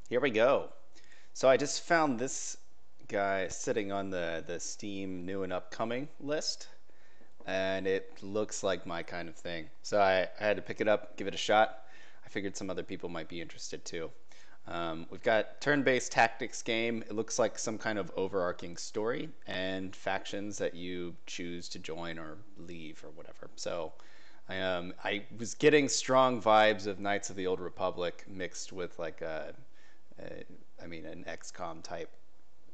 Here we go. So I just found this guy sitting on the Steam new and upcoming list, and it looks like my kind of thing. So I had to pick it up, give it a shot. I figured some other people might be interested too. We've got turn-based tactics game. It looks like some kind of overarching story and factions that you choose to join or leave or whatever. So I was getting strong vibes of Knights of the Old Republic mixed with like an XCOM type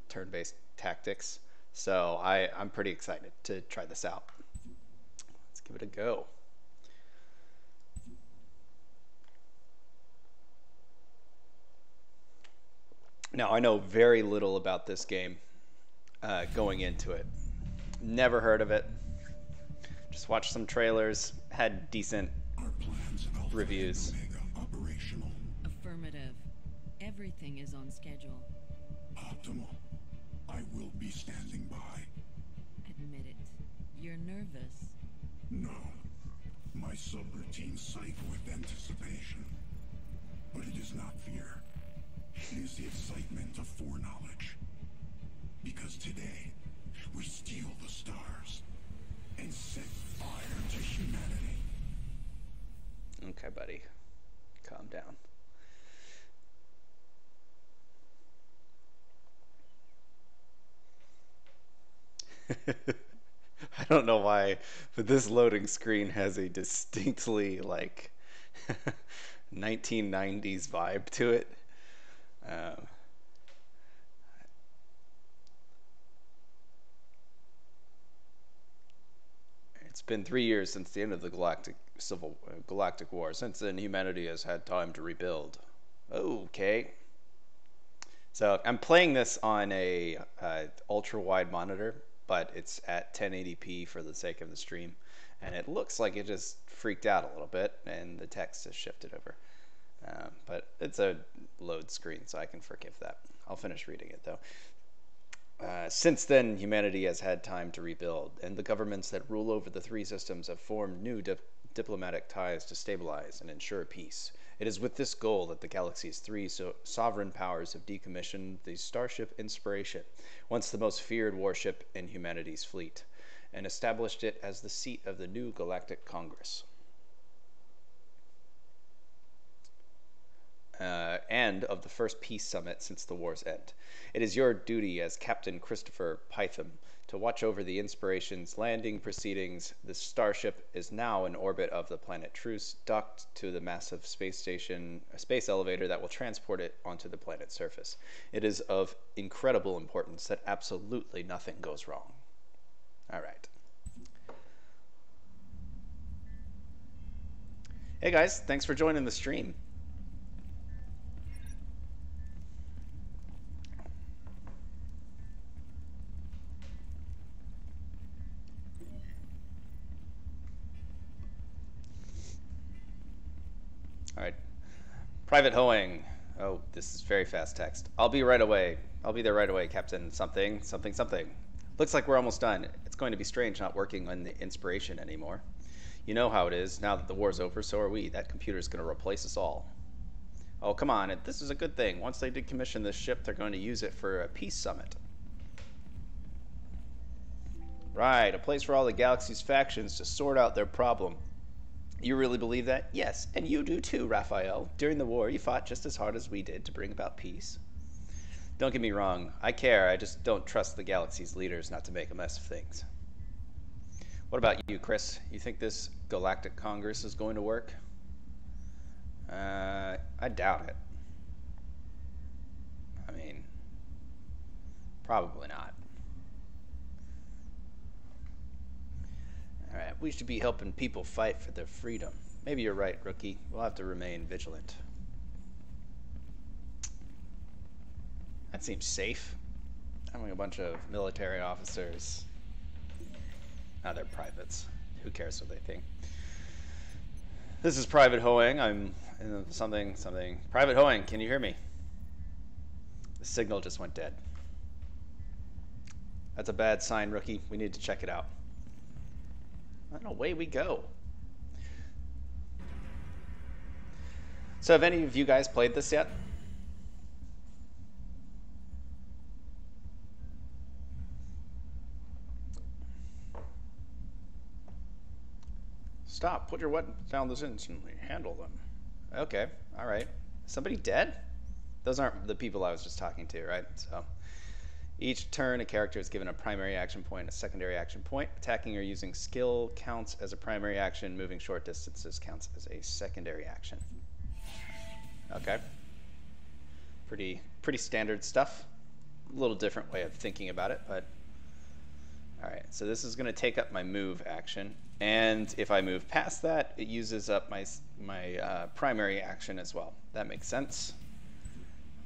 turn-based tactics. So I'm pretty excited to try this out. Let's give it a go. Now, I know very little about this game going into it. Never heard of it. Just watched some trailers, had decent reviews. Operational. Affirmative. Everything is on schedule. Optimal. I will be standing by. Admit it. You're nervous. No. My subroutine sight with anticipation. But it is not fear. It is the excitement of foreknowledge. Because today, we steal the stars and set fire to humanity. Okay, buddy. Calm down. I don't know why, but this loading screen has a distinctly like 1990s vibe to it. Um, it's been 3 years since the end of the Galactic War. Since then, humanity has had time to rebuild. Okay. So I'm playing this on a ultra wide monitor, but it's at 1080p for the sake of the stream, and it looks like it just freaked out a little bit, and the text has shifted over. But it's a load screen, so I can forgive that. I'll finish reading it though. Since then, humanity has had time to rebuild, and the governments that rule over the three systems have formed new diplomatic ties to stabilize and ensure peace. It is with this goal that the galaxy's three sovereign powers have decommissioned the Starship Inspiration, once the most feared warship in humanity's fleet, and established it as the seat of the new Galactic Congress. And of the first peace summit since the war's end. It is your duty as Captain Christopher Pytham to watch over the Inspiration's landing proceedings. The starship is now in orbit of the planet Truce, docked to the massive space elevator that will transport it onto the planet's surface. It is of incredible importance that absolutely nothing goes wrong. All right. Hey guys, thanks for joining the stream. All right. Private Hoeing. Oh, this is very fast text. I'll be right away. I'll be there right away, Captain something, something, something. Looks like we're almost done. It's going to be strange not working on the Inspiration anymore. You know how it is. Now that the war's over, so are we. That computer's going to replace us all. Oh, come on. This is a good thing. Once they decommission this ship, they're going to use it for a peace summit. Right. A place for all the galaxy's factions to sort out their problem. You really believe that? Yes, and you do too, Raphael. During the war, you fought just as hard as we did to bring about peace. Don't get me wrong, I care, I just don't trust the galaxy's leaders not to make a mess of things. What about you, Chris? You think this Galactic Congress is going to work? I doubt it. I mean, probably not. Alright, we should be helping people fight for their freedom. Maybe you're right, rookie. We'll have to remain vigilant. That seems safe. Having a bunch of military officers. Now they're privates. Who cares what they think? This is Private Hoeing. I'm in something. Private Hoeing, can you hear me? The signal just went dead. That's a bad sign, rookie. We need to check it out. And away we go. So have any of you guys played this yet? Stop. Put your weapon down this instantly. Handle them. Okay. All right. Somebody dead? Those aren't the people I was just talking to, right? So each turn, a character is given a primary action point, a secondary action point. Attacking or using skill counts as a primary action. Moving short distances counts as a secondary action. Okay. Pretty standard stuff. A little different way of thinking about it, but all right. So this is going to take up my move action, and if I move past that, it uses up my primary action as well. That makes sense.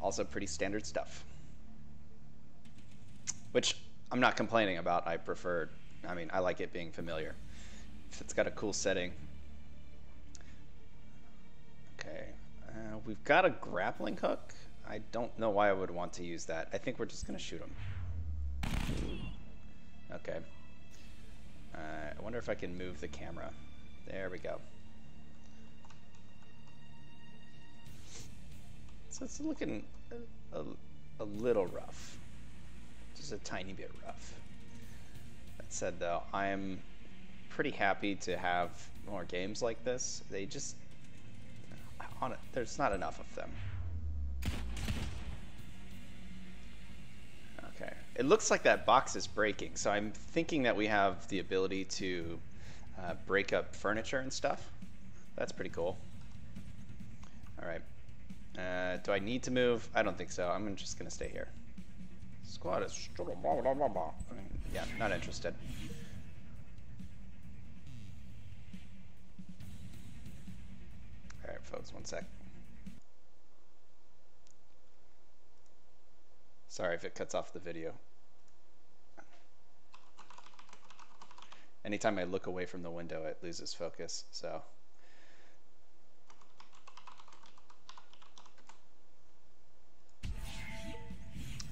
Also pretty standard stuff, which I'm not complaining about. I like it being familiar. If it's got a cool setting. Okay, we've got a grappling hook. I don't know why I would want to use that. I think we're just gonna shoot him. Okay. I wonder if I can move the camera. There we go. So it's looking a little rough. Just a tiny bit rough. That said, though, I'm pretty happy to have more games like this. They just... there's not enough of them. Okay. It looks like that box is breaking, so I'm thinking that we have the ability to break up furniture and stuff. That's pretty cool. All right. Do I need to move? I don't think so. I'm just going to stay here. Squad is... Yeah, not interested. All right, folks, one sec. Sorry if it cuts off the video. Anytime I look away from the window, it loses focus, so...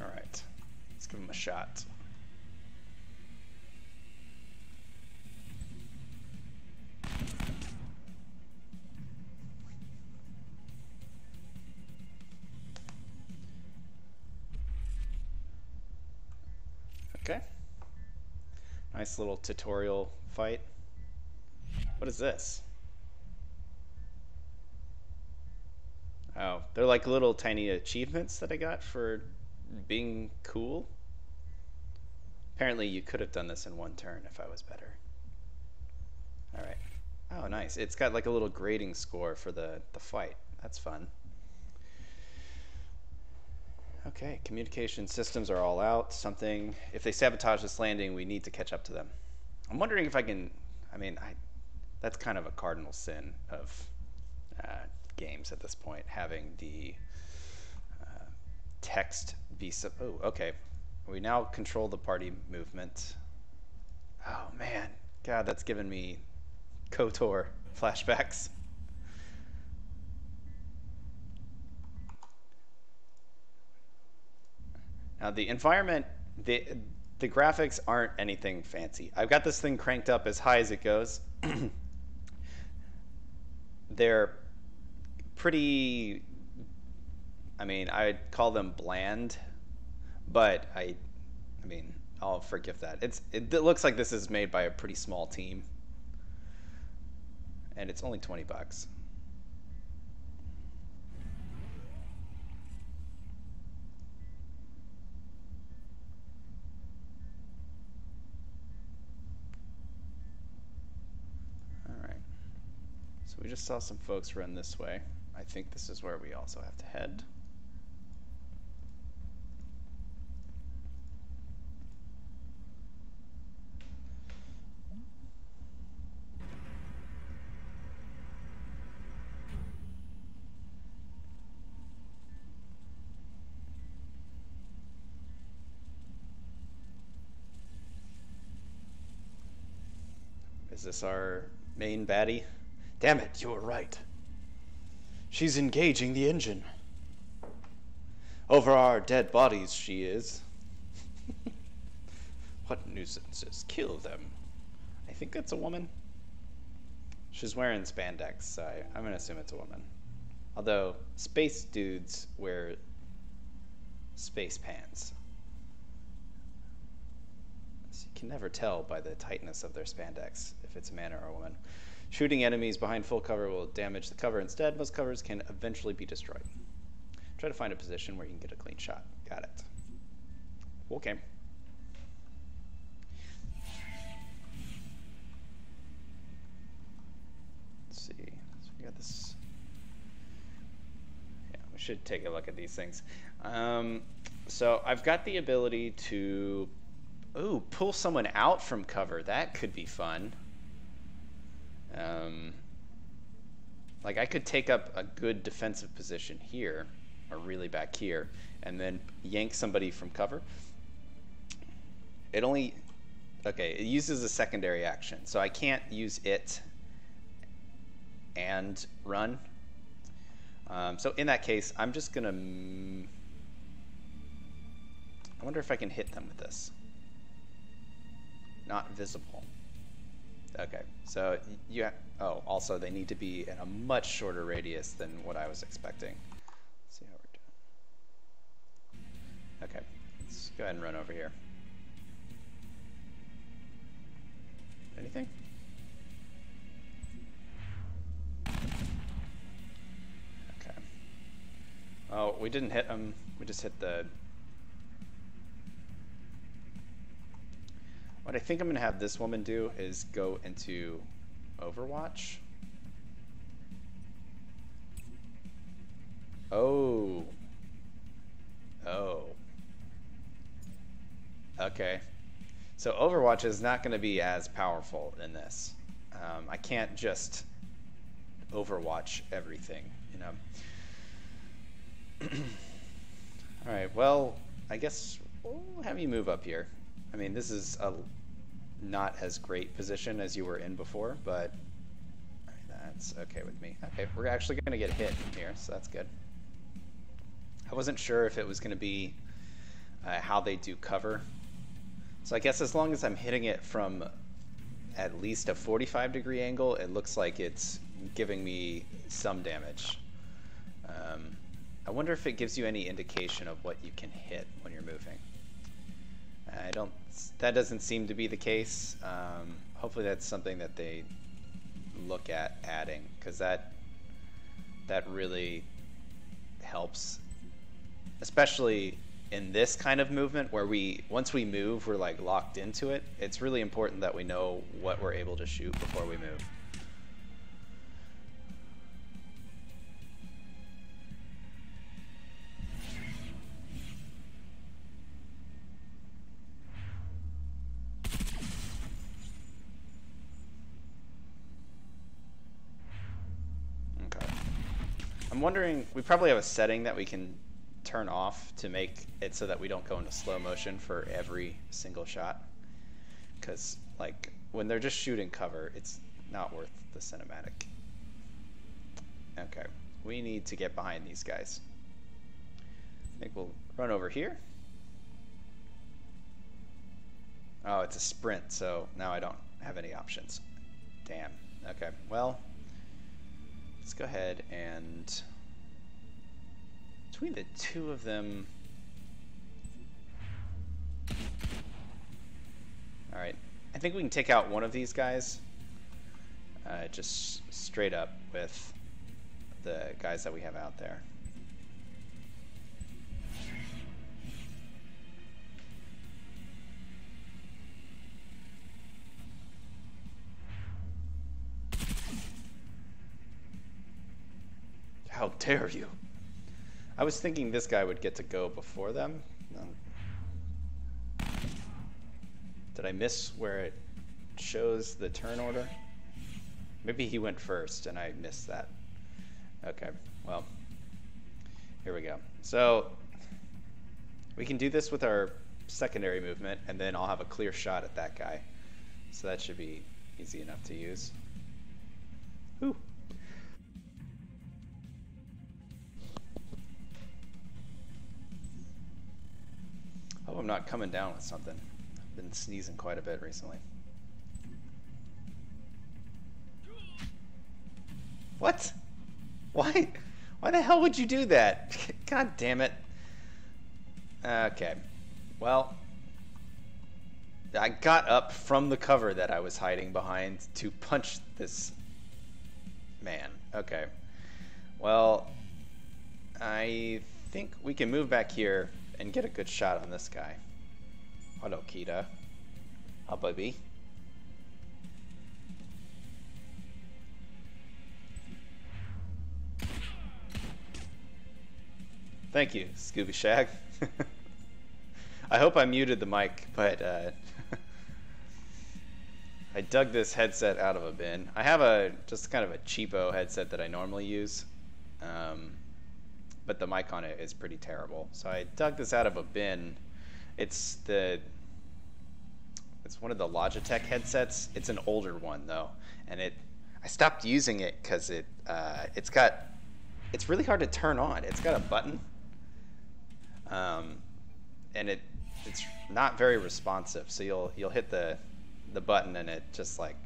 All right, let's give him a shot. Okay. Nice little tutorial fight. What is this? Oh, they're like little tiny achievements that I got for being cool. Apparently you could have done this in one turn if I was better. All right. Oh, nice. It's got like a little grading score for the fight. That's fun. Okay, communication systems are all out. If they sabotage this landing, we need to catch up to them. I'm wondering if I can, that's kind of a cardinal sin of games at this point, having the text be oh, okay. We now control the party movement. Oh man, God, that's given me KOTOR flashbacks. Now the environment, the graphics aren't anything fancy. I've got this thing cranked up as high as it goes. They're pretty, I'd call them bland, but I'll forgive that. It looks like this is made by a pretty small team, and it's only $20. So we just saw some folks run this way. I think this is where we also have to head. Is this our main baddie? Damn it, you were right. She's engaging the engine. Over our dead bodies she is. What nuisances. Kill them. I think that's a woman. She's wearing spandex, so I'm going to assume it's a woman. Although, space dudes wear space pants. So you can never tell by the tightness of their spandex if it's a man or a woman. Shooting enemies behind full cover will damage the cover instead. Most covers can eventually be destroyed. Try to find a position where you can get a clean shot. Got it. Okay. Let's see. So we got this. Yeah, we should take a look at these things. So I've got the ability to, pull someone out from cover. That could be fun. Like I could take up a good defensive position here, or really back here, and then yank somebody from cover. It uses a secondary action, so I can't use it and run. So in that case, I'm just gonna, I wonder if I can hit them with this. Not visible. Okay, so also they need to be in a much shorter radius than what I was expecting. Let's see how we're doing. Okay, let's go ahead and run over here. Anything? Okay. Oh, we didn't hit them. We just hit the... What I think I'm going to have this woman do is go into Overwatch. Oh. Okay. So Overwatch is not going to be as powerful in this. I can't just Overwatch everything, you know. All right, well, I guess we'll have you move up here. I mean, this is a not as great position as you were in before, but that's okay with me. Okay, we're actually going to get hit from here, so that's good. I wasn't sure if it was going to be how they do cover. So I guess as long as I'm hitting it from at least a 45-degree angle, it looks like it's giving me some damage. I wonder if it gives you any indication of what you can hit when you're moving. That doesn't seem to be the case. Hopefully that's something that they look at adding, because that really helps, especially in this kind of movement where once we move, we're like locked into it. It's really important that we know what we're able to shoot before we move. I'm wondering, we probably have a setting that we can turn off to make it so that we don't go into slow motion for every single shot. Because, like, when they're just shooting cover, it's not worth the cinematic. Okay, we need to get behind these guys. I think we'll run over here. Oh, it's a sprint, so now I don't have any options. Damn. Okay, well, let's go ahead and between the two of them. All right, I think we can take out one of these guys just straight up with the guys that we have out there. How dare you? I was thinking this guy would get to go before them. No. Did I miss where it shows the turn order? Maybe he went first and I missed that. Okay, well, here we go. So we can do this with our secondary movement, and then I'll have a clear shot at that guy. So that should be easy enough to use. Whew. Oh, I'm not coming down with something. I've been sneezing quite a bit recently. What? Why? Why the hell would you do that? God damn it. Okay. Well, I got up from the cover that I was hiding behind to punch this Man, okay. Well, I think we can move back here and get a good shot on this guy. Hello, Kita. How baby? Thank you, Scooby Shag. I hope I muted the mic, but I dug this headset out of a bin. I have just kind of a cheapo headset that I normally use, but the mic on it is pretty terrible. So I dug this out of a bin. It's one of the Logitech headsets. It's an older one though, and I stopped using it because it's really hard to turn on. It's got a button, and it's not very responsive. So you'll hit the button and it just like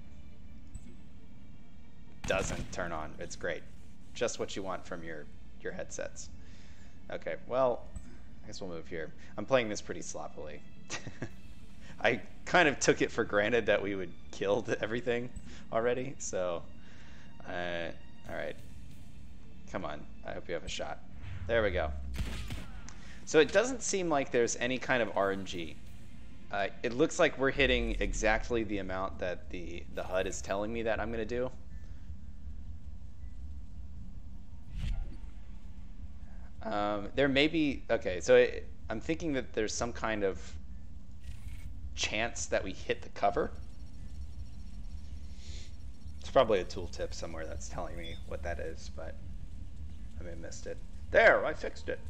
doesn't turn on. It's great. Just what you want from your headsets. Okay, well, I guess we'll move here. I'm playing this pretty sloppily. I kind of took it for granted that we would kill everything already, so all right. Come on. I hope you have a shot. There we go. So it doesn't seem like there's any kind of RNG. It looks like we're hitting exactly the amount that the HUD is telling me that I'm going to do. There may be... Okay, so I'm thinking that there's some kind of chance that we hit the cover. It's probably a tooltip somewhere that's telling me what that is, but I may have missed it. There, I fixed it.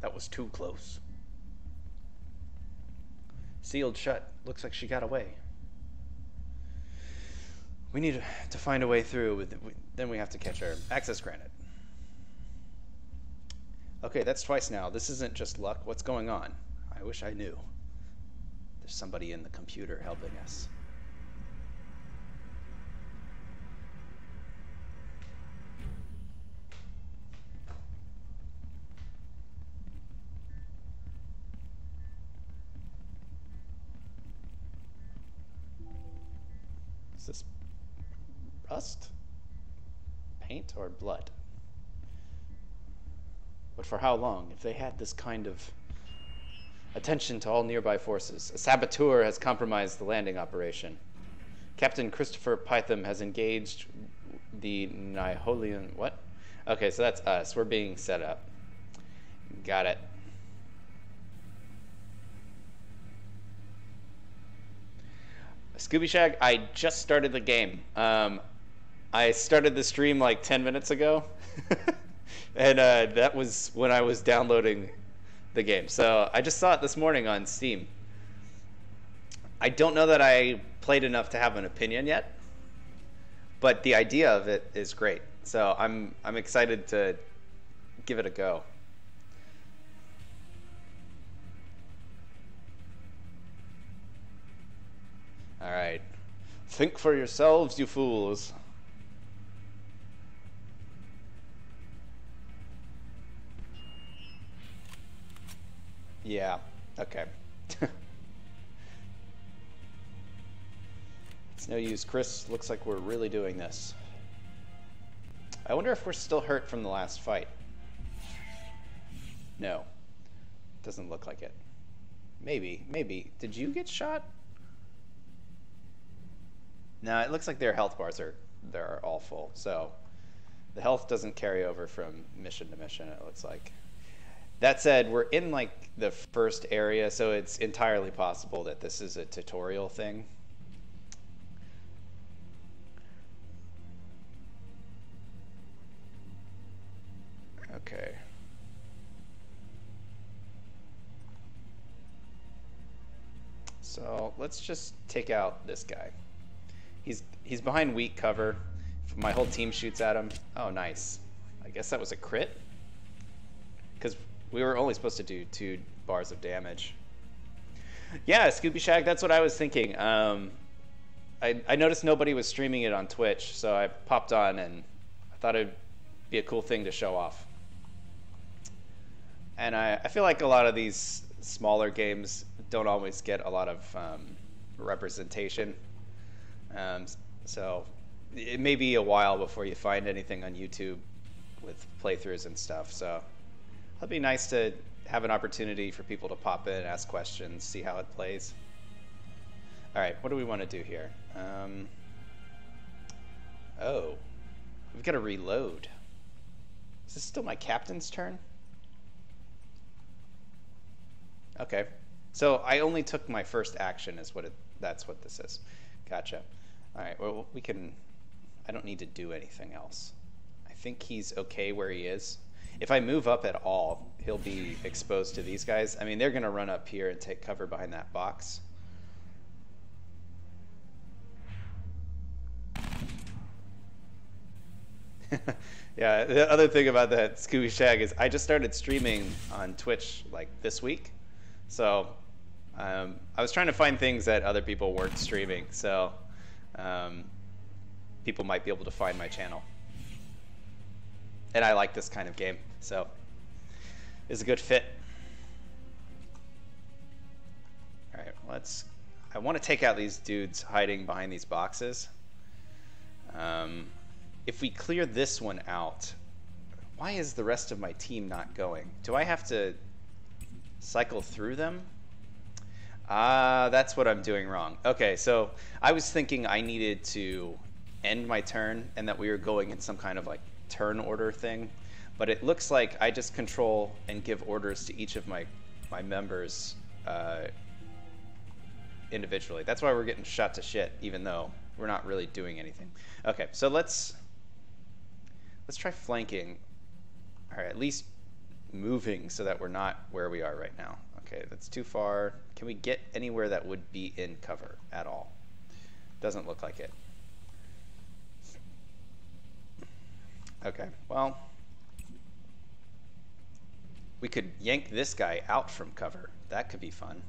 That was too close. Sealed shut. Looks like she got away. We need to find a way through. Then we have to catch her. Access granted. Okay, that's twice now. This isn't just luck. What's going on? I wish I knew. There's somebody in the computer helping us. Is this rust? Paint or blood? But for how long? If they had this kind of attention to all nearby forces. A saboteur has compromised the landing operation. Captain Christopher Pytham has engaged the Niholian... What? Okay, so that's us. We're being set up. Got it. Scooby Shag, I just started the game. I started the stream like 10 minutes ago. And that was when I was downloading the game. So I just saw it this morning on Steam. I don't know that I played enough to have an opinion yet, but the idea of it is great. So I'm excited to give it a go. All right. Think for yourselves, you fools. Yeah, okay. It's no use. Chris, looks like we're really doing this. I wonder if we're still hurt from the last fight. No. Doesn't look like it. Maybe, maybe. Did you get shot? No, it looks like their health bars they're all full. So the health doesn't carry over from mission to mission, it looks like. That said, we're in like the first area, so it's entirely possible that this is a tutorial thing. Okay. So let's just take out this guy. He's behind weak cover. If my whole team shoots at him. Oh, nice. I guess that was a crit? Because we were only supposed to do 2 bars of damage. Yeah, Scooby Shag, that's what I was thinking. I noticed nobody was streaming it on Twitch, so I popped on and I thought it'd be a cool thing to show off. And I feel like a lot of these smaller games don't always get a lot of representation. Um, so it may be a while before you find anything on YouTube with playthroughs and stuff. So it'll be nice to have an opportunity for people to pop in, ask questions, see how it plays. All right, what do we want to do here? Oh, we've got to reload. Is this still my captain's turn? Okay, so I only took my first action is what that's what this is. Gotcha. All right, well, we can, I don't need to do anything else. I think he's okay where he is. If I move up at all, he'll be exposed to these guys. I mean, they're going to run up here and take cover behind that box. Yeah, the other thing about that Scooby Shag is I just started streaming on Twitch like this week. So I was trying to find things that other people weren't streaming. So people might be able to find my channel. And I like this kind of game, so it's a good fit. All right, I want to take out these dudes hiding behind these boxes. If we clear this one out, why is the rest of my team not going? Do I have to cycle through them? That's what I'm doing wrong. Okay, so I was thinking I needed to end my turn and that we were going in some kind of like turn order thing, but it looks like I just control and give orders to each of my members individually. That's why we're getting shot to shit, even though we're not really doing anything. Okay, so let's try flanking, or at least moving so that we're not where we are right now. Okay, that's too far. Can we get anywhere that would be in cover at all? Doesn't look like it. Okay, well, we could yank this guy out from cover. That could be fun.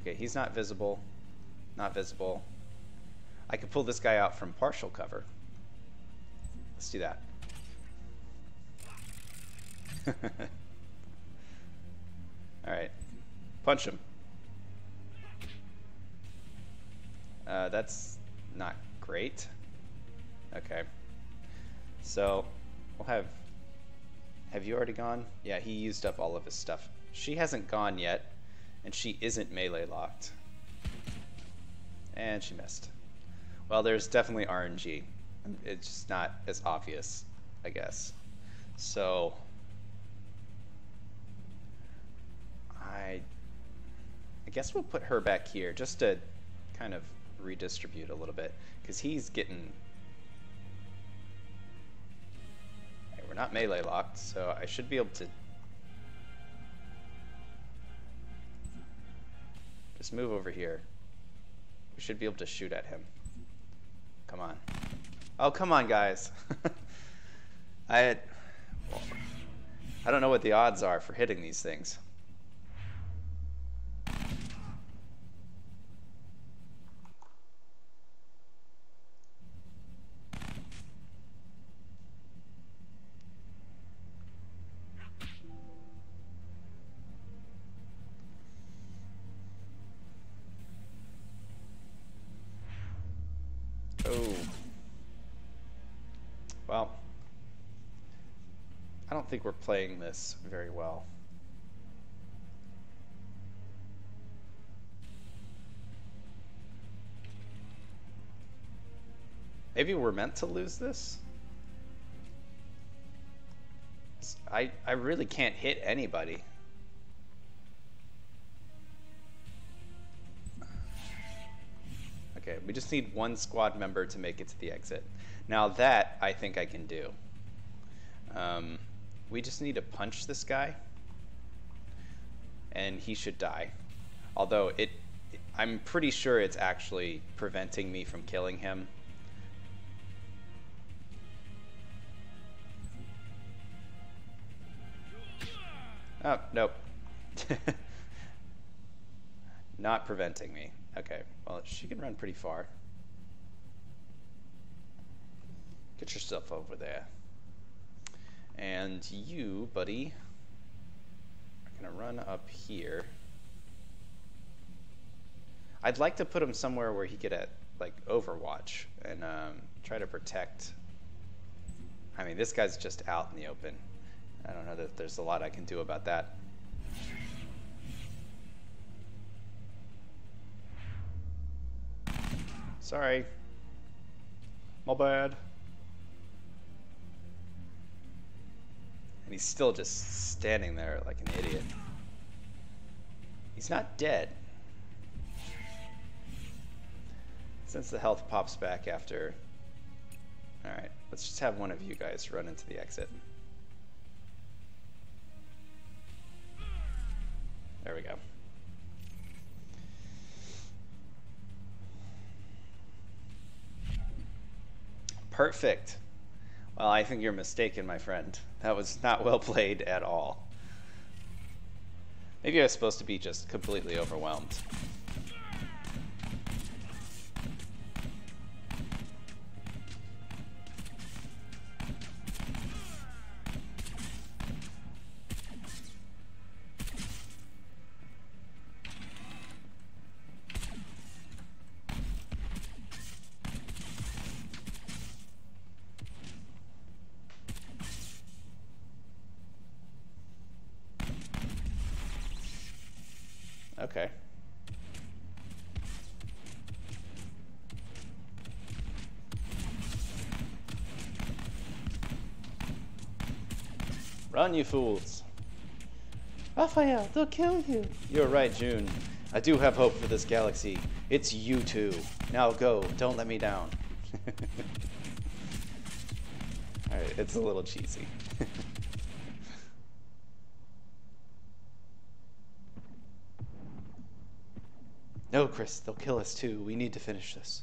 Okay, he's not visible. Not visible. I could pull this guy out from partial cover. Let's do that. Alright. Punch him. That's not great. Okay. So, we'll have you already gone? Yeah, he used up all of his stuff. She hasn't gone yet, and she isn't melee locked. And she missed. Well, there's definitely RNG. It's just not as obvious, I guess. So, I guess we'll put her back here just to kind of redistribute a little bit, because he's getting... We're not melee locked, so I should be able to just move over here. We should be able to shoot at him. Come on. Oh, come on, guys. I don't know what the odds are for hitting these things. Oh. Well, I don't think we're playing this very well. Maybe we're meant to lose this? I really can't hit anybody. Okay, we just need one squad member to make it to the exit. Now that, I think I can do. We just need to punch this guy, and he should die. Although, I'm pretty sure it's actually preventing me from killing him. Oh, nope. Not preventing me. Okay, well, she can run pretty far. Get yourself over there. And you, buddy, are gonna run up here. I'd like to put him somewhere where he could like Overwatch and try to protect. I mean, this guy's just out in the open. I don't know that there's a lot I can do about that. Sorry. My bad. And he's still just standing there like an idiot. He's not dead. Since the health pops back after... Alright, let's just have one of you guys run into the exit. There we go. Perfect. Well, I think you're mistaken, my friend. That was not well played at all. Maybe I was supposed to be just completely overwhelmed. Okay. Run, you fools. Raphael, they'll kill you. You're right, June. I do have hope for this galaxy. It's you two. Now go. Don't let me down. Alright, it's a little cheesy. No, Chris, they'll kill us too. We need to finish this.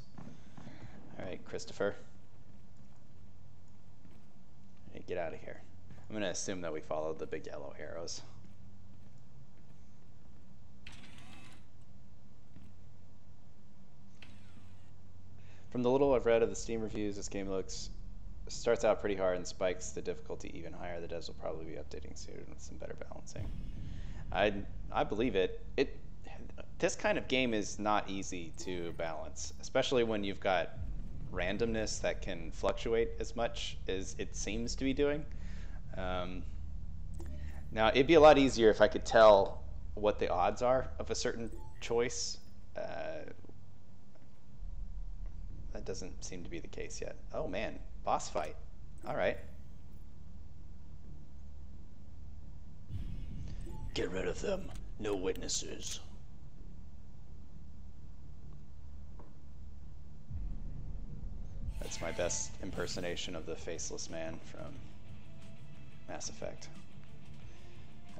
Alright, Christopher. Hey, get out of here. I'm going to assume that we followed the big yellow arrows. From the little I've read of the Steam reviews, this game starts out pretty hard and spikes the difficulty even higher. The devs will probably be updating soon with some better balancing. I believe it. This kind of game is not easy to balance, especially when you've got randomness that can fluctuate as much as it seems to be doing. Now, it'd be a lot easier if I could tell what the odds are of a certain choice. That doesn't seem to be the case yet. Oh man, boss fight. All right. Get rid of them. No witnesses. That's my best impersonation of the faceless man from Mass Effect.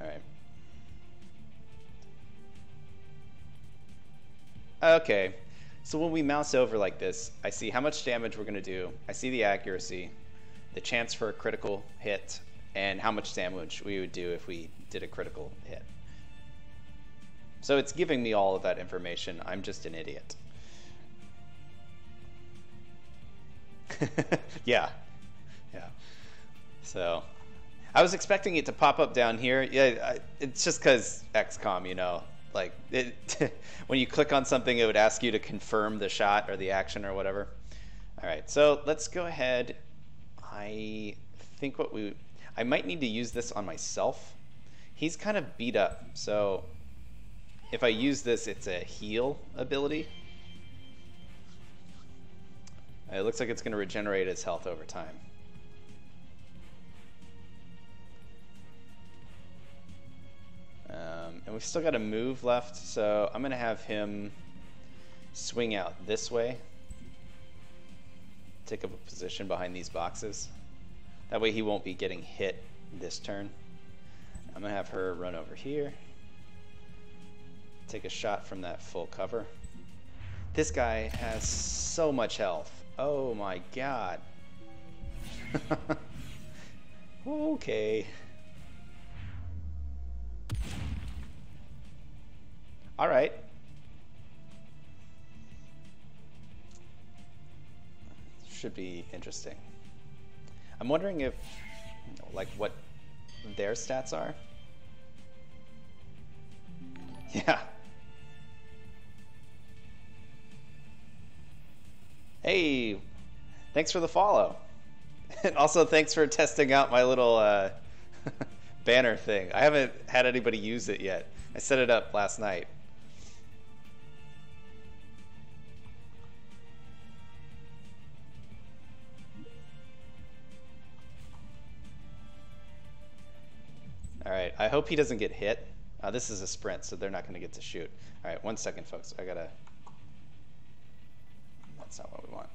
Alright. Okay, so when we mouse over like this, I see how much damage we're going to do, I see the accuracy, the chance for a critical hit, and how much damage we would do if we did a critical hit. So it's giving me all of that information. I'm just an idiot. Yeah. So I was expecting it to pop up down here. Yeah, it's just because XCOM, you know, like when you click on something, it would ask you to confirm the shot or the action or whatever. All right, so let's go ahead. I think I might need to use this on myself. He's kind of beat up, so if I use this, it's a heal ability. It looks like it's going to regenerate his health over time. And we've still got a move left, so I'm going to have him swing out this way. Take up a position behind these boxes. That way he won't be getting hit this turn. I'm going to have her run over here. Take a shot from that full cover. This guy has so much health. Oh my god. Okay. Alright. Should be interesting. I'm wondering if, like, what their stats are. Yeah. Hey, thanks for the follow. And also thanks for testing out my little banner thing. I haven't had anybody use it yet. I set it up last night. All right, I hope he doesn't get hit. This is a sprint, so they're not going to get to shoot. All right, 1 second, folks. I gotta... That's not what we want.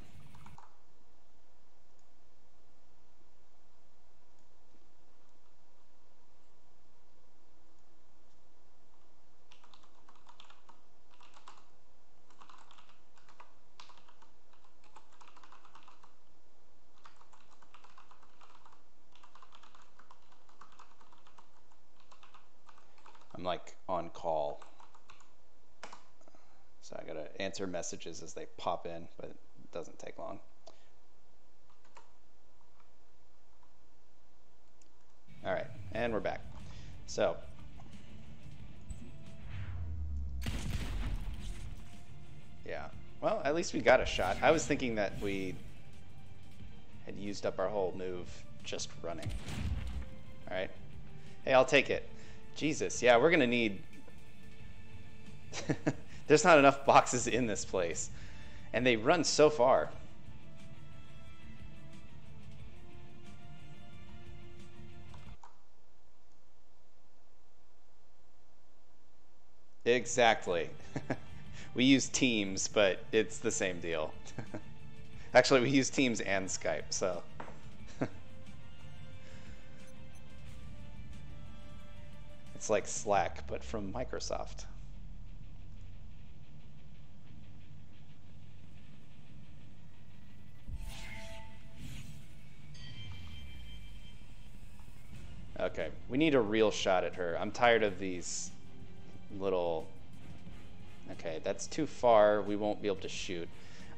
I'm like on call. So I gotta answer messages as they pop in, but it doesn't take long. All right, and we're back. So, yeah, well, at least we got a shot. I was thinking that we had used up our whole move just running. All right, hey, I'll take it. Jesus, yeah, we're gonna need... There's not enough boxes in this place. And they run so far. Exactly. We use Teams, but it's the same deal. Actually, we use Teams and Skype, so... It's like Slack, but from Microsoft. Okay, we need a real shot at her. I'm tired of these little... Okay, that's too far. We won't be able to shoot.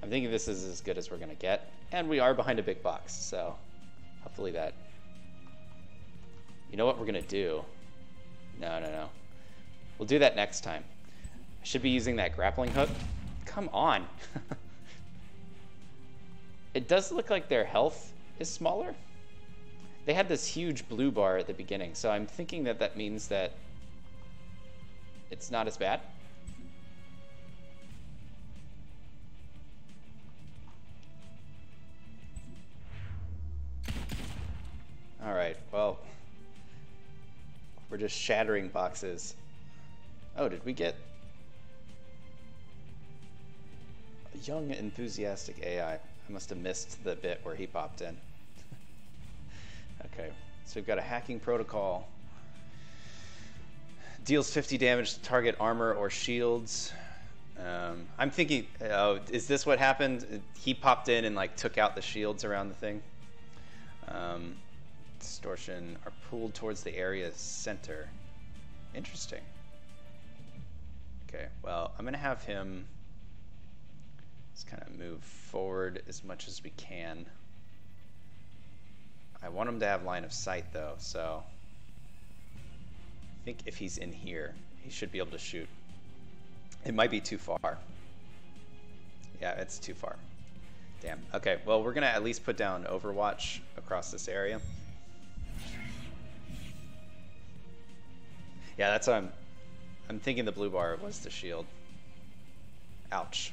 I'm thinking this is as good as we're going to get. And we are behind a big box, so hopefully that... You know what we're going to do? No. We'll do that next time. I should be using that grappling hook. Come on. It does look like their health is smaller. They had this huge blue bar at the beginning, so I'm thinking that that means that it's not as bad. All right, well, we're just shattering boxes. Oh, did we get a young, enthusiastic AI? I must have missed the bit where he popped in. Okay, so we've got a hacking protocol. Deals 50 damage to target armor or shields. I'm thinking, is this what happened? He popped in and like took out the shields around the thing. Distortion are pulled towards the area's center. Interesting. Okay, well, I'm gonna have him just kind of move forward as much as we can. I want him to have line of sight though, so I think if he's in here, he should be able to shoot. It might be too far. Yeah, it's too far. Damn. Okay, well, we're gonna at least put down Overwatch across this area. Yeah, that's what I'm thinking the blue bar was the shield. Ouch.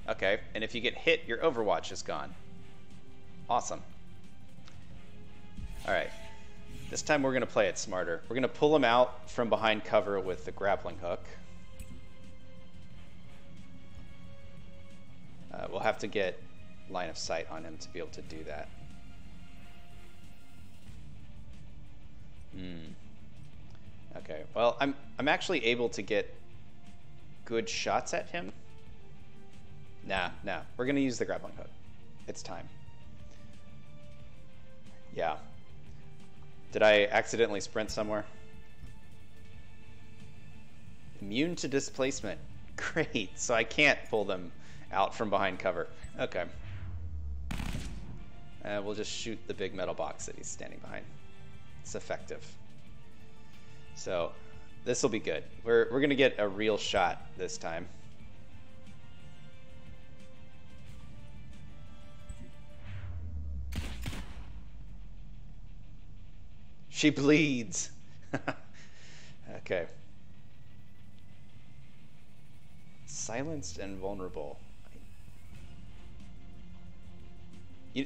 Okay, and if you get hit, your Overwatch is gone. Awesome. Alright. This time we're going to play it smarter. We're going to pull him out from behind cover with the grappling hook. We'll have to get line of sight on him to be able to do that. Okay, well, I'm actually able to get good shots at him. Nah, we're going to use the grappling hook. It's time. Yeah. Did I accidentally sprint somewhere? Immune to displacement. Great, so I can't pull them out from behind cover. Okay. We'll just shoot the big metal box that he's standing behind. It's effective. So this will be good. We're going to get a real shot this time. She bleeds. Okay. Silenced and vulnerable.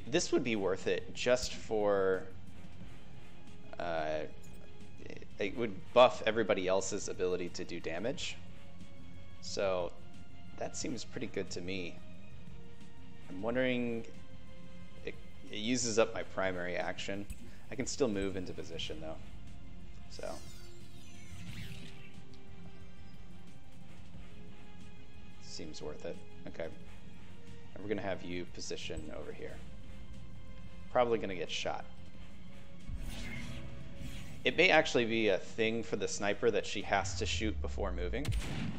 This would be worth it just for... it would buff everybody else's ability to do damage. So that seems pretty good to me. I'm wondering... It uses up my primary action. I can still move into position though. So... seems worth it. Okay. And we're going to have you position over here. Probably going to get shot. It may actually be a thing for the sniper that she has to shoot before moving.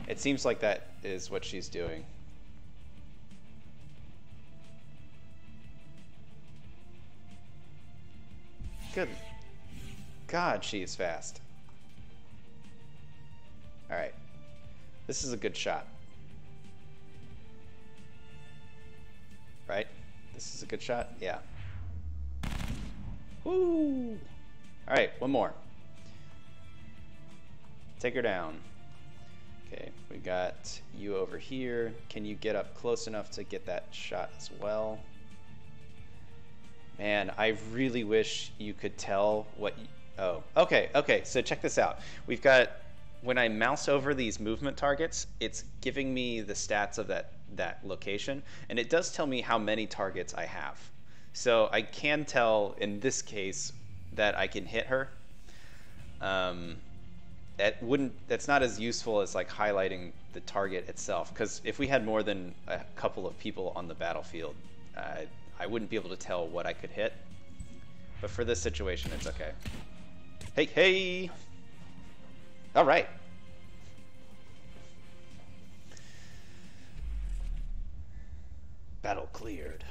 It seems like that is what she's doing. Good God, she is fast. Alright. This is a good shot. Right? This is a good shot? Yeah. Woo! Alright, one more. Take her down. Okay, we got you over here. Can you get up close enough to get that shot as well? Man, I really wish you could tell what... Oh, okay, so check this out. We've got... When I mouse over these movement targets, it's giving me the stats of that location, and it does tell me how many targets I have. So I can tell, in this case, that I can hit her. That's not as useful as like highlighting the target itself, because if we had more than a couple of people on the battlefield, I wouldn't be able to tell what I could hit. But for this situation, it's okay. Hey! All right. Battle cleared.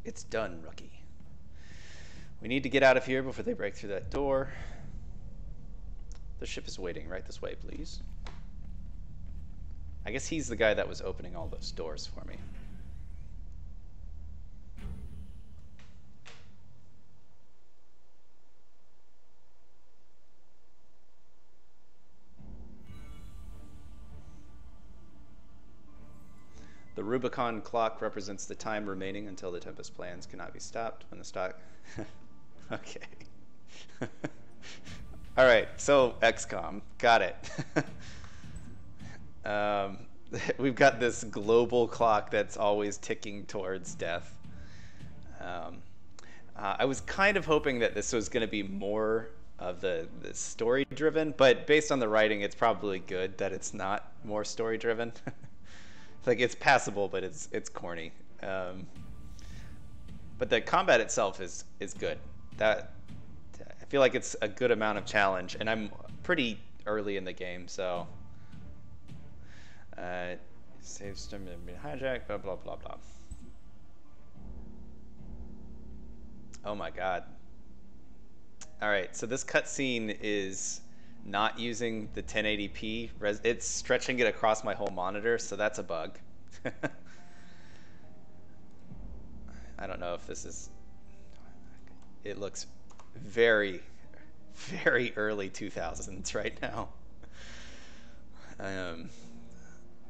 It's done, rookie. We need to get out of here before they break through that door. The ship is waiting right this way, please. I guess he's the guy that was opening all those doors for me. The Rubicon clock represents the time remaining until the Tempest plans cannot be stopped when the stock... Okay. All right, so XCOM, got it. We've got this global clock that's always ticking towards death. I was kind of hoping that this was going to be more of the story-driven, but based on the writing, it's probably good that it's not more story-driven. Like, it's passable, but it's corny. But the combat itself is good. I feel like it's a good amount of challenge, and I'm pretty early in the game, so save system been hijacked, blah blah blah blah. Oh my god. All right, so this cutscene is not using the 1080p. It's stretching it across my whole monitor, so that's a bug. I don't know if this is... It looks very, very early 2000s right now.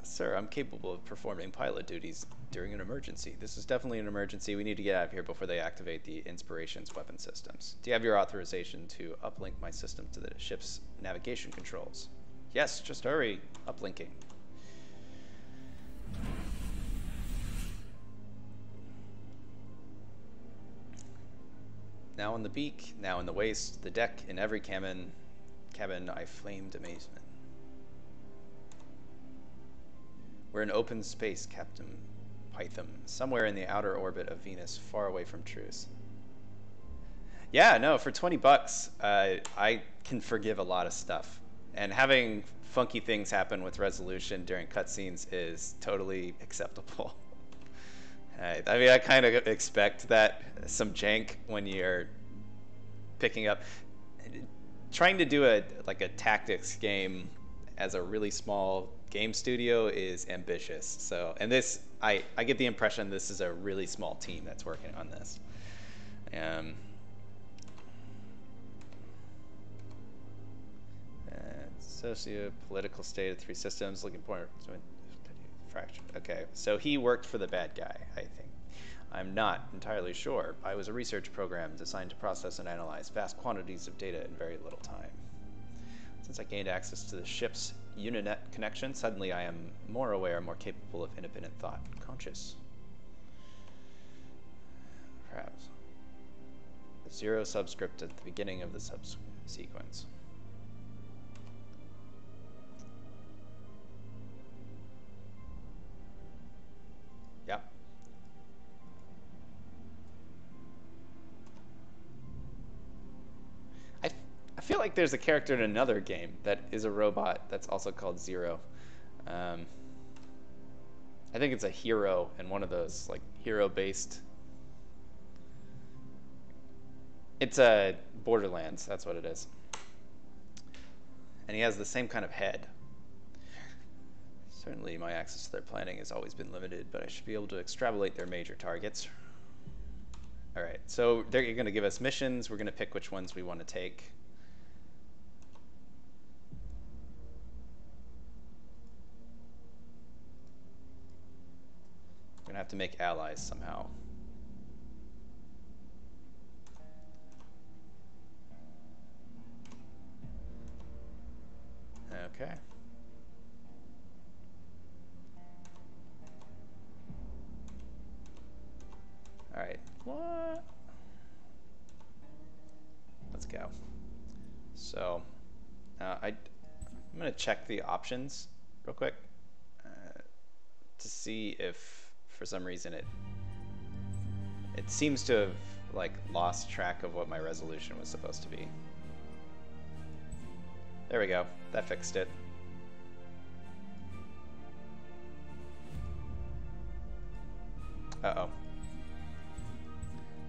Sir, I'm capable of performing pilot duties during an emergency. This is definitely an emergency. We need to get out of here before they activate the Inspiration's weapon systems. Do you have your authorization to uplink my system to the ship's navigation controls? Yes, just hurry. Uplinking. Now in the beak, now in the waist, the deck, in every cabin I flamed amazement. We're in open space, Captain Python, somewhere in the outer orbit of Venus, far away from Truce. Yeah, no, for 20 bucks, I can forgive a lot of stuff. And having funky things happen with resolution during cutscenes is totally acceptable. I mean, I kind of expect that some jank when you're picking up, trying to do a tactics game as a really small game studio is ambitious. So, and this, I get the impression this is a really small team that's working on this. Um, Socio-political state of three systems, looking for fracture. Okay, so he worked for the bad guy, I think. I'm not entirely sure. I was a research program designed to process and analyze vast quantities of data in very little time. Since I gained access to the ship's Uninet connection, suddenly I am more aware, more capable of independent thought. Conscious. Perhaps. The zero subscript at the beginning of the subsequence. Yep. I feel like there's a character in another game that is a robot that's also called Zero. I think it's a hero in one of those, like, hero-based. It's a Borderlands, that's what it is. And he has the same kind of head. Certainly my access to their planning has always been limited, but I should be able to extrapolate their major targets. Alright, so they're going to give us missions. We're going to pick which ones we want to take. We're going to have to make allies somehow. Okay. All right. What? Let's go. So, I'm gonna check the options real quick to see if, for some reason, it seems to have like lost track of what my resolution was supposed to be. There we go. That fixed it. Uh-oh.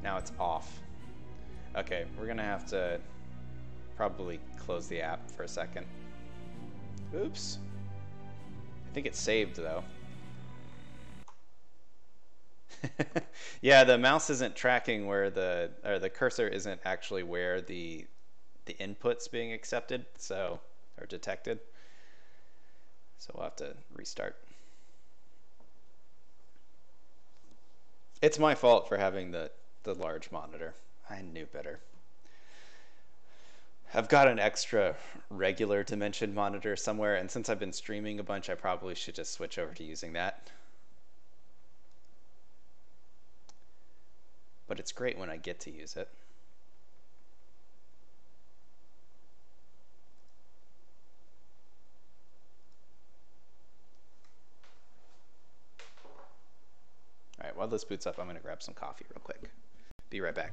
Now it's off. Okay, we're gonna have to probably close the app for a second. Oops. I think it's saved though. Yeah, the mouse isn't tracking where the cursor isn't actually where the input's being accepted, so, or detected. So we'll have to restart. It's my fault for having the large monitor. I knew better. I've got an extra regular dimension monitor somewhere, and since I've been streaming a bunch, I probably should just switch over to using that. But it's great when I get to use it. All right, while this boots up, I'm going to grab some coffee real quick. Be right back.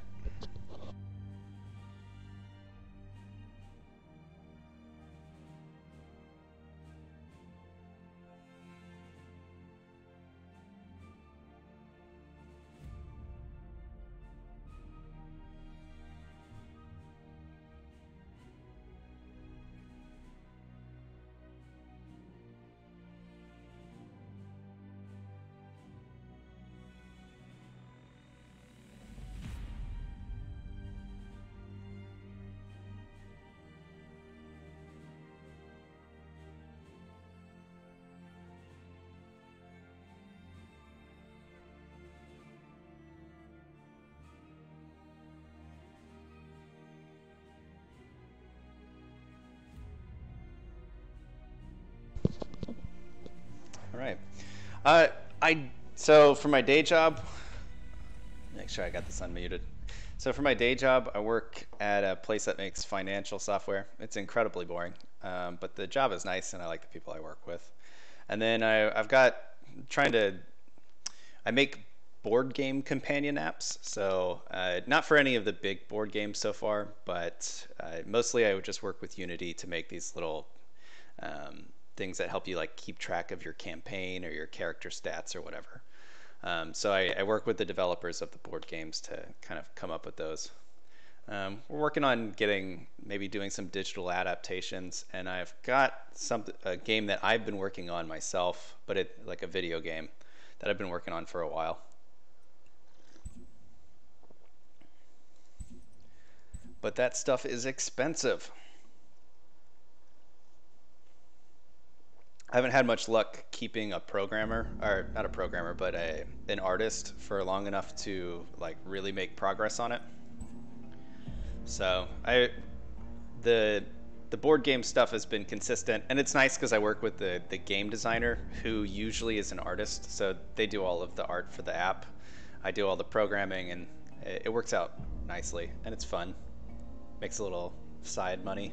All right. So for my day job, make sure I got this unmuted. So for my day job, I work at a place that makes financial software. It's incredibly boring, but the job is nice, and I like the people I work with. And then I make board game companion apps. So not for any of the big board games so far, but mostly I would just work with Unity to make these little things that help you like keep track of your campaign or your character stats or whatever. So I work with the developers of the board games to kind of come up with those. We're working on maybe doing some digital adaptations, and I've got a game that I've been working on myself, but like a video game that I've been working on for a while. But that stuff is expensive. I haven't had much luck keeping a programmer, or not a programmer, but an artist for long enough to like really make progress on it. So the board game stuff has been consistent, and it's nice because I work with the game designer who usually is an artist, so they do all of the art for the app. I do all the programming, and it works out nicely, and it's fun. Makes a little side money.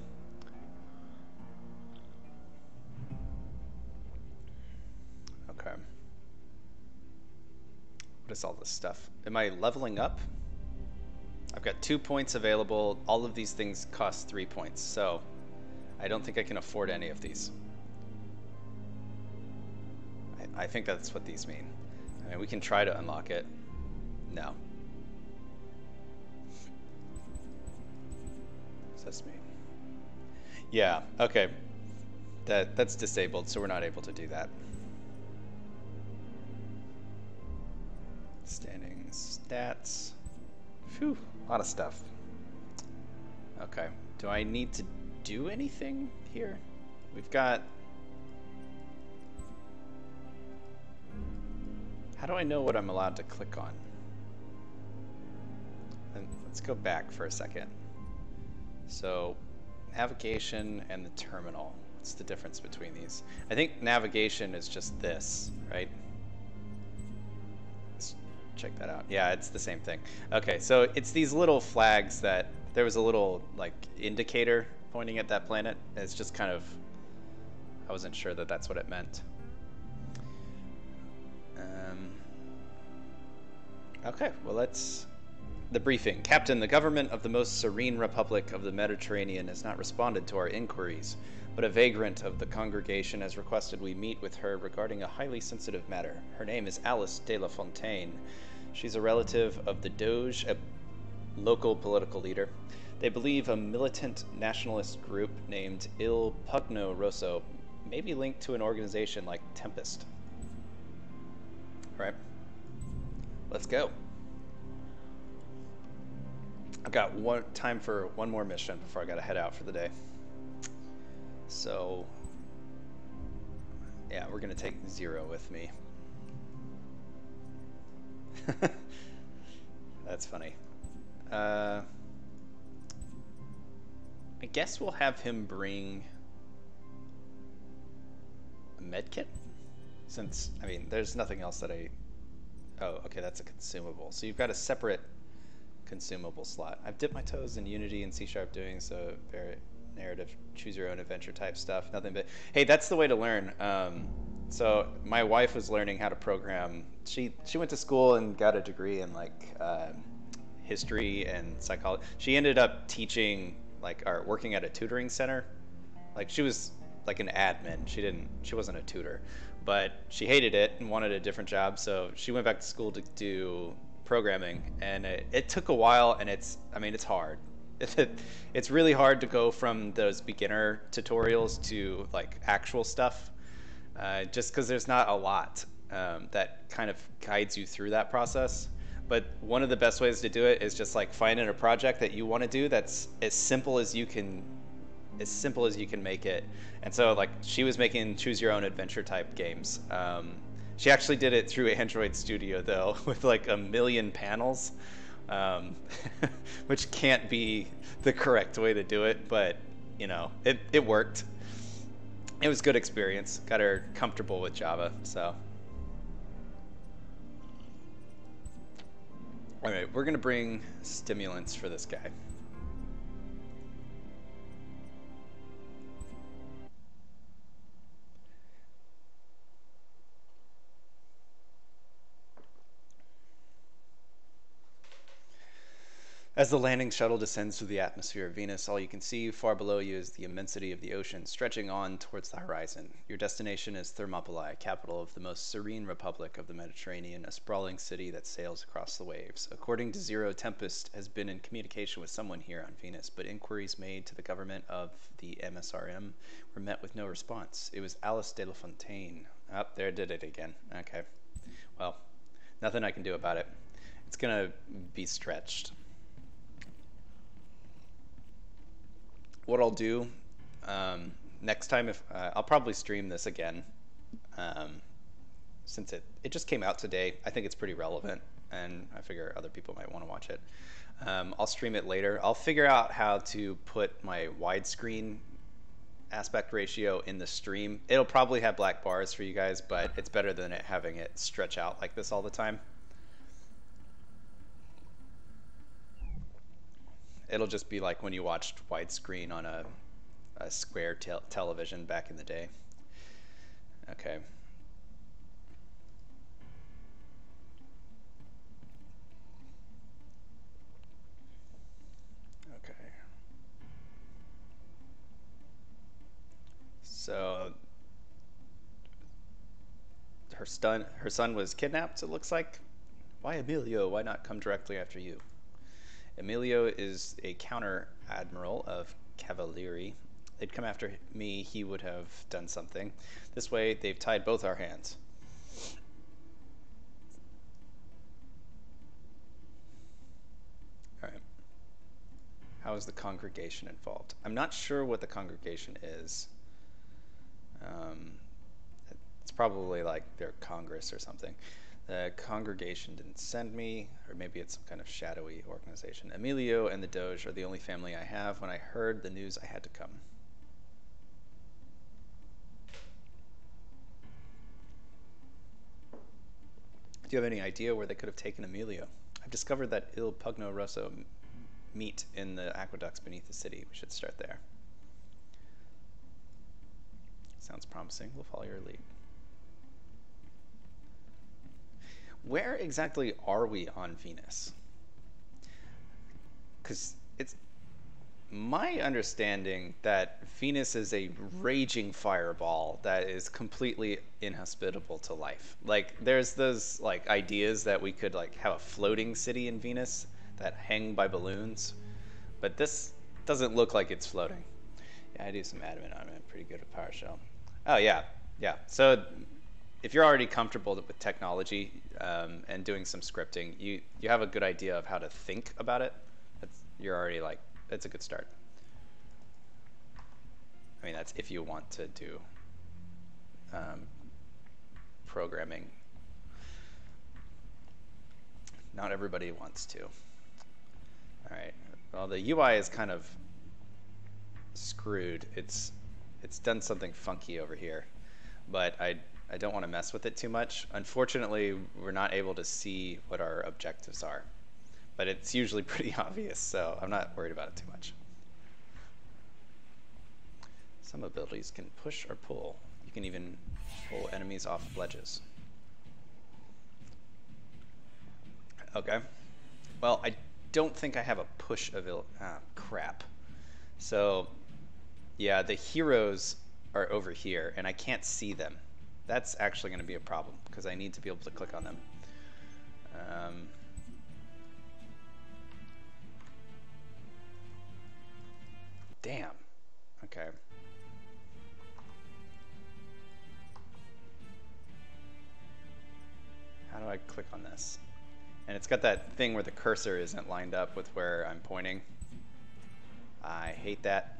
Okay. What is all this stuff? Am I leveling up? I've got 2 points available. All of these things cost 3 points, so I don't think I can afford any of these. I think that's what these mean. I mean, we can try to unlock it. No. What does this mean? Yeah, okay. That's disabled, so we're not able to do that. Standing stats. Phew, a lot of stuff. Okay, do I need to do anything here? We've got... How do I know what I'm allowed to click on? And let's go back for a second. So, navigation and the terminal. What's the difference between these? I think navigation is just this, right? Let's check that out. Yeah, it's the same thing. Okay, so it's these little flags that there was a little like indicator pointing at that planet. It's just kind of, I wasn't sure that that's what it meant. Okay, well let's... The briefing. Captain, the government of the most serene republic of the Mediterranean has not responded to our inquiries, but a vagrant of the congregation has requested we meet with her regarding a highly sensitive matter. Her name is Alice de la Fontaine. She's a relative of the Doge, a local political leader. They believe a militant nationalist group named Il Pugno Rosso may be linked to an organization like Tempest. All right. Let's go. I've got time for one more mission before I gotta head out for the day. So, yeah, we're gonna take Zero with me. That's funny. I guess we'll have him bring a medkit, since, I mean, there's nothing else that oh, okay, that's a consumable. So you've got a separate consumable slot. I've dipped my toes in Unity and C# doing so, very narrative, choose your own adventure type stuff. Nothing but, hey, that's the way to learn. So my wife was learning how to program. She went to school and got a degree in like history and psychology. She ended up teaching or working at a tutoring center. Like she was like an admin. She wasn't a tutor, but she hated it and wanted a different job. So she went back to school to do programming, and it took a while, and it's hard. It's really hard to go from those beginner tutorials to like actual stuff, just because there's not a lot that kind of guides you through that process. But one of the best ways to do it is just like finding a project that you want to do that's as simple as you can make it. And so like she was making choose your own adventure type games. She actually did it through Android Studio though, with like 1 million panels, which can't be the correct way to do it, but you know, it worked. It was a good experience. Got her comfortable with Java, so. All right, we're gonna bring stimulants for this guy. As the landing shuttle descends through the atmosphere of Venus, all you can see far below you is the immensity of the ocean stretching on towards the horizon. Your destination is Thermopylae, capital of the most serene republic of the Mediterranean, a sprawling city that sails across the waves. According to Zero, Tempest has been in communication with someone here on Venus, but inquiries made to the government of the MSRM were met with no response. It was Alice de la Fontaine. Oh, there did it again. Okay. Well, nothing I can do about it. It's gonna be stretched. What I'll do next time, if I'll probably stream this again, since it just came out today. I think it's pretty relevant, and I figure other people might want to watch it. I'll stream it later. I'll figure out how to put my widescreen aspect ratio in the stream. It'll probably have black bars for you guys, but it's better than it having it stretch out like this all the time. It'll just be like when you watched widescreen on a square television back in the day. Okay. Okay. So her son was kidnapped, it looks like. Why Emilio? Why not come directly after you? Emilio is a counter-admiral of Cavalieri. They'd come after me, he would have done something. This way, they've tied both our hands. All right. How is the congregation involved? I'm not sure what the congregation is. It's probably like their congress or something. The congregation didn't send me, or maybe it's some kind of shadowy organization. Emilio and the Doge are the only family I have. When I heard the news, I had to come. Do you have any idea where they could have taken Emilio? I've discovered that Il Pugno Rosso meet in the aqueducts beneath the city. We should start there. Sounds promising. We'll follow your lead. Where exactly are we on Venus? Because it's my understanding that Venus is a raging fireball that is completely inhospitable to life. Like, there's those like ideas that we could like have a floating city in Venus that hang by balloons, but this doesn't look like it's floating. Yeah, I do some admin on it. Pretty good at PowerShell. Oh yeah, yeah. So if you're already comfortable with technology and doing some scripting, you have a good idea of how to think about it. You're already like, that's a good start. I mean, that's if you want to do programming. Not everybody wants to. All right. Well, the UI is kind of screwed. It's done something funky over here, but I don't want to mess with it too much. Unfortunately, we're not able to see what our objectives are, but it's usually pretty obvious, so I'm not worried about it too much. Some abilities can push or pull. You can even pull enemies off of ledges. Okay. Well, I don't think I have a push ability. Ah, crap. So, yeah, the heroes are over here, and I can't see them. That's actually going to be a problem, because I need to be able to click on them. Damn. Okay. How do I click on this? And it's got that thing where the cursor isn't lined up with where I'm pointing. I hate that.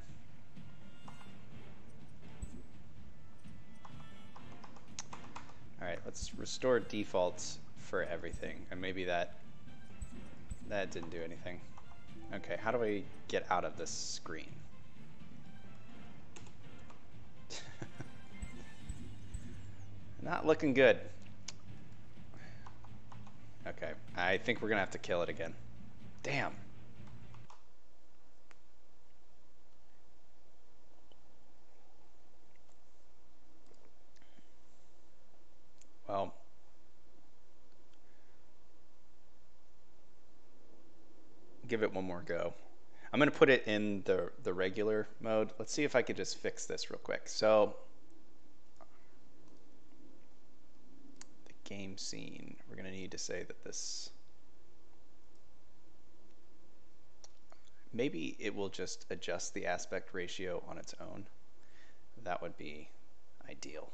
All right, let's restore defaults for everything, and maybe that didn't do anything. Okay, how do I get out of this screen? Not looking good. Okay, I think we're gonna have to kill it again. Damn. Well, give it one more go. I'm going to put it in the regular mode. Let's see if I could just fix this real quick. So the game scene, we're going to need to say that this, maybe it will just adjust the aspect ratio on its own. That would be ideal.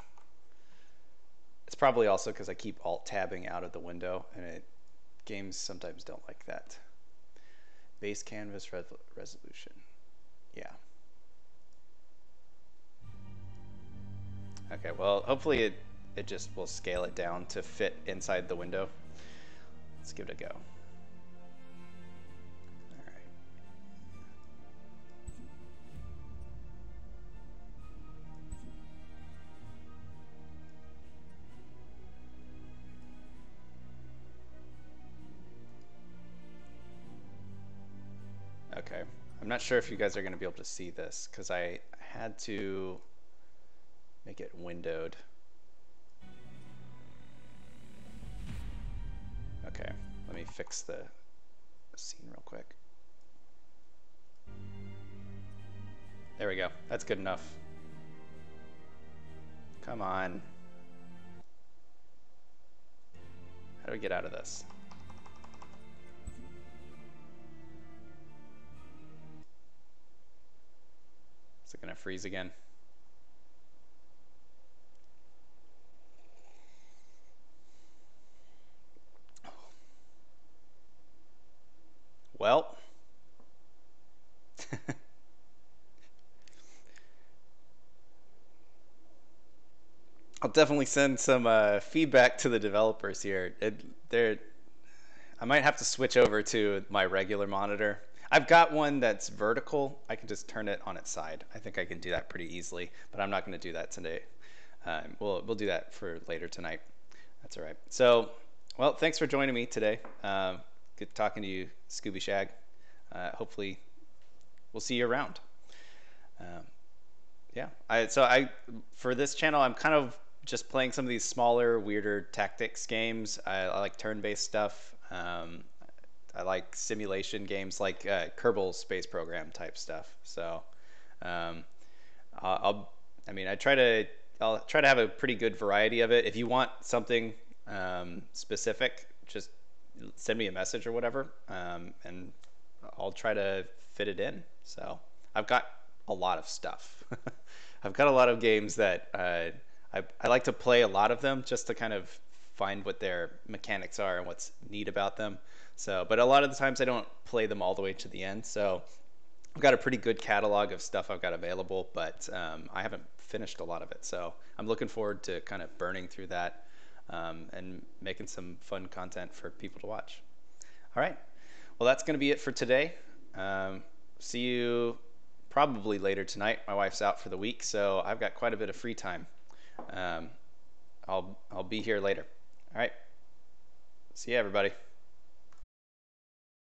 It's probably also because I keep alt-tabbing out of the window, and games sometimes don't like that. Base canvas resolution. Yeah. Okay, well, hopefully it just will scale it down to fit inside the window. Let's give it a go. Okay, I'm not sure if you guys are going to be able to see this because I had to make it windowed. Okay, let me fix the scene real quick. There we go, that's good enough. Come on. How do we get out of this? Is it gonna freeze again? Well, I'll definitely send some feedback to the developers here. I might have to switch over to my regular monitor. I've got one that's vertical. I can just turn it on its side. I think I can do that pretty easily, but I'm not going to do that today. We'll do that for later tonight. That's all right. So, well, thanks for joining me today. Good talking to you, Scooby Shag. Hopefully, we'll see you around. Yeah. For this channel, I'm kind of just playing some of these smaller, weirder tactics games. I like turn-based stuff. I like simulation games like Kerbal Space Program type stuff. So I'll try to have a pretty good variety of it. If you want something specific, just send me a message or whatever, and I'll try to fit it in. So I've got a lot of stuff. I've got a lot of games that I like to play a lot of them just to kind of find what their mechanics are and what's neat about them. So, but a lot of the times I don't play them all the way to the end. So I've got a pretty good catalog of stuff I've got available, but I haven't finished a lot of it. So I'm looking forward to kind of burning through that and making some fun content for people to watch. All right. Well, that's going to be it for today. See you probably later tonight. My wife's out for the week, so I've got quite a bit of free time. I'll be here later. All right. See you, everybody.